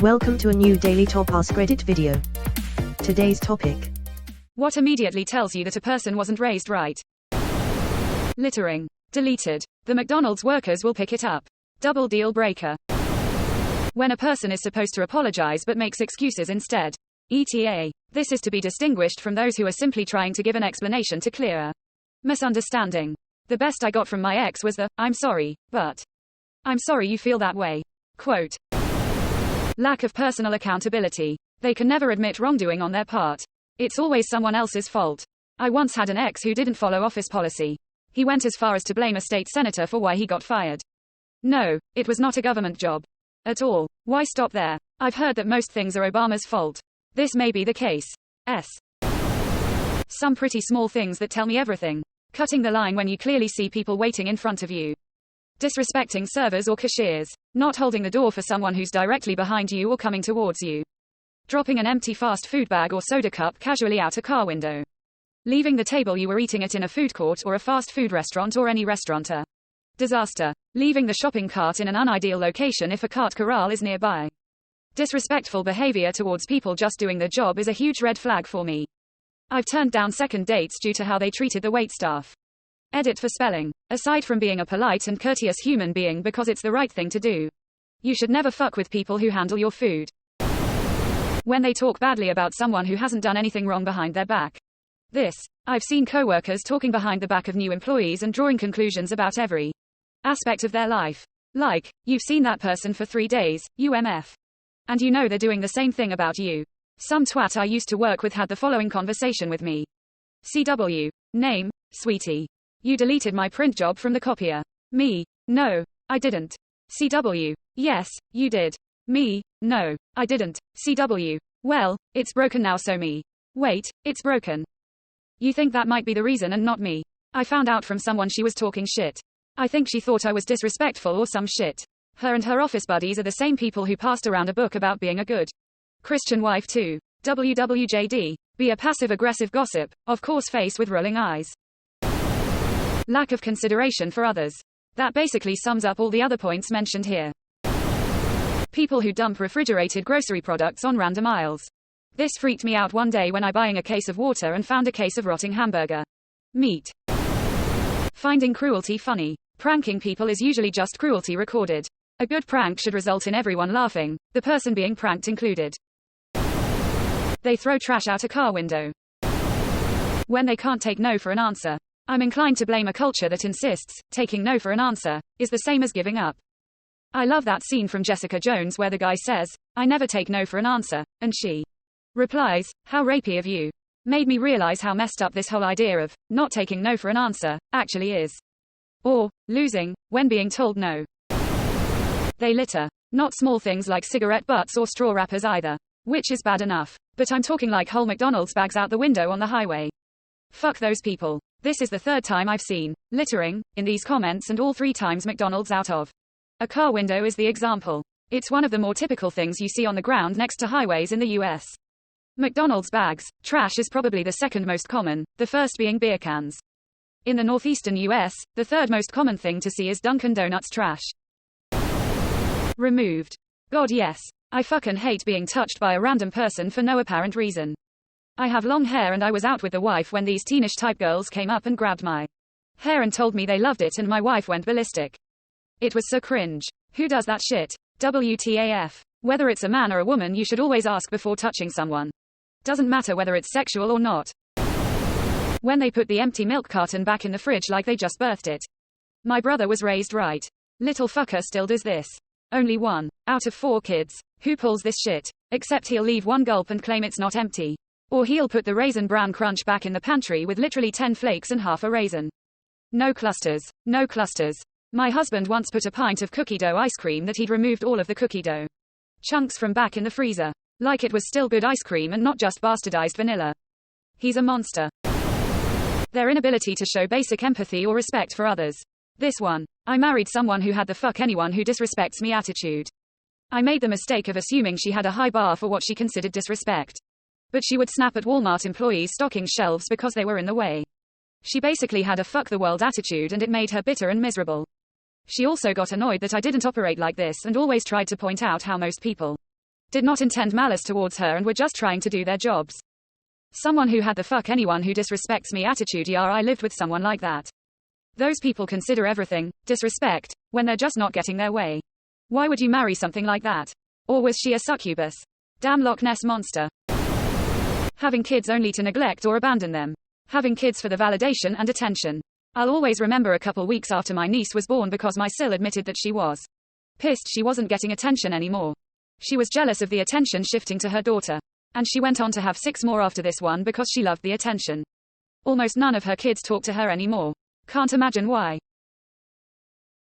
Welcome to a new daily top AskReddit video. Today's topic. What immediately tells you that a person wasn't raised right? Littering. Deleted. The McDonald's workers will pick it up. Double deal breaker. When a person is supposed to apologize but makes excuses instead. ETA. This is to be distinguished from those who are simply trying to give an explanation to clear a misunderstanding. The best I got from my ex was the, "I'm sorry, but." I'm sorry you feel that way. Quote. Lack of personal accountability. They can never admit wrongdoing on their part. It's always someone else's fault. I once had an ex who didn't follow office policy. He went as far as to blame a state senator for why he got fired. No, it was not a government job. At all. Why stop there? I've heard that most things are Obama's fault. This may be the case. Some pretty small things that tell me everything. Cutting the line when you clearly see people waiting in front of you. Disrespecting servers or cashiers. Not holding the door for someone who's directly behind you or coming towards you. Dropping an empty fast food bag or soda cup casually out a car window. Leaving the table you were eating at in a food court or a fast food restaurant or any restaurateur. Disaster. Leaving the shopping cart in an unideal location if a cart corral is nearby. Disrespectful behavior towards people just doing their job is a huge red flag for me. I've turned down second dates due to how they treated the waitstaff. Edit for spelling. Aside from being a polite and courteous human being because it's the right thing to do. You should never fuck with people who handle your food. When they talk badly about someone who hasn't done anything wrong behind their back. I've seen coworkers talking behind the back of new employees and drawing conclusions about every aspect of their life. Like, you've seen that person for 3 days, UMF. And you know they're doing the same thing about you. Some twat I used to work with had the following conversation with me. CW. Name, Sweetie. You deleted my print job from the copier. Me. No, I didn't. CW. Yes, you did. Me. No, I didn't. CW. Well, it's broken now so me. Wait, it's broken. You think that might be the reason and not me. I found out from someone she was talking shit. I think she thought I was disrespectful or some shit. Her and her office buddies are the same people who passed around a book about being a good Christian wife too. WWJD. Be a passive-aggressive gossip, of course face with rolling eyes. Lack of consideration for others. That basically sums up all the other points mentioned here. People who dump refrigerated grocery products on random aisles. This freaked me out one day when I buying a case of water and found a case of rotting hamburger meat. Finding cruelty funny. Pranking people is usually just cruelty recorded. A good prank should result in everyone laughing, the person being pranked included. They throw trash out a car window. When they can't take no for an answer. I'm inclined to blame a culture that insists, taking no for an answer, is the same as giving up. I love that scene from Jessica Jones where the guy says, "I never take no for an answer," and she replies, "How rapey of you." Made me realize how messed up this whole idea of, not taking no for an answer, actually is. Or, losing, when being told no. They litter. Not small things like cigarette butts or straw wrappers either. Which is bad enough. But I'm talking like whole McDonald's bags out the window on the highway. Fuck those people. This is the third time I've seen littering in these comments, and all 3 times McDonald's out of a car window is the example. It's one of the more typical things you see on the ground next to highways in the US. McDonald's bags. Trash is probably the second most common, the first being beer cans. In the northeastern US, the third most common thing to see is Dunkin' Donuts trash. Removed. God yes. I fucking hate being touched by a random person for no apparent reason. I have long hair and I was out with the wife when these teenish type girls came up and grabbed my hair and told me they loved it, and my wife went ballistic. It was so cringe. Who does that shit? WTAF. Whether it's a man or a woman, you should always ask before touching someone. Doesn't matter whether it's sexual or not. When they put the empty milk carton back in the fridge like they just birthed it. My brother was raised right. Little fucker still does this. Only 1 out of 4 kids. Who pulls this shit? Except he'll leave 1 gulp and claim it's not empty. Or he'll put the Raisin Bran Crunch back in the pantry with literally 10 flakes and half a raisin. No clusters. No clusters. My husband once put a pint of cookie dough ice cream that he'd removed all of the cookie dough chunks from back in the freezer. Like it was still good ice cream and not just bastardized vanilla. He's a monster. Their inability to show basic empathy or respect for others. This one. I married someone who had the "fuck anyone who disrespects me" attitude. I made the mistake of assuming she had a high bar for what she considered disrespect. But she would snap at Walmart employees stocking shelves because they were in the way. She basically had a fuck the world attitude, and it made her bitter and miserable. She also got annoyed that I didn't operate like this and always tried to point out how most people did not intend malice towards her and were just trying to do their jobs. Someone who had the fuck anyone who disrespects me attitude. Yeah, I lived with someone like that. Those people consider everything disrespect when they're just not getting their way. Why would you marry something like that? Or was she a succubus? Damn Loch Ness monster. Having kids only to neglect or abandon them. Having kids for the validation and attention. I'll always remember a couple weeks after my niece was born because my sil admitted that she was pissed she wasn't getting attention anymore. She was jealous of the attention shifting to her daughter. And she went on to have 6 more after this one because she loved the attention. Almost none of her kids talk to her anymore. Can't imagine why.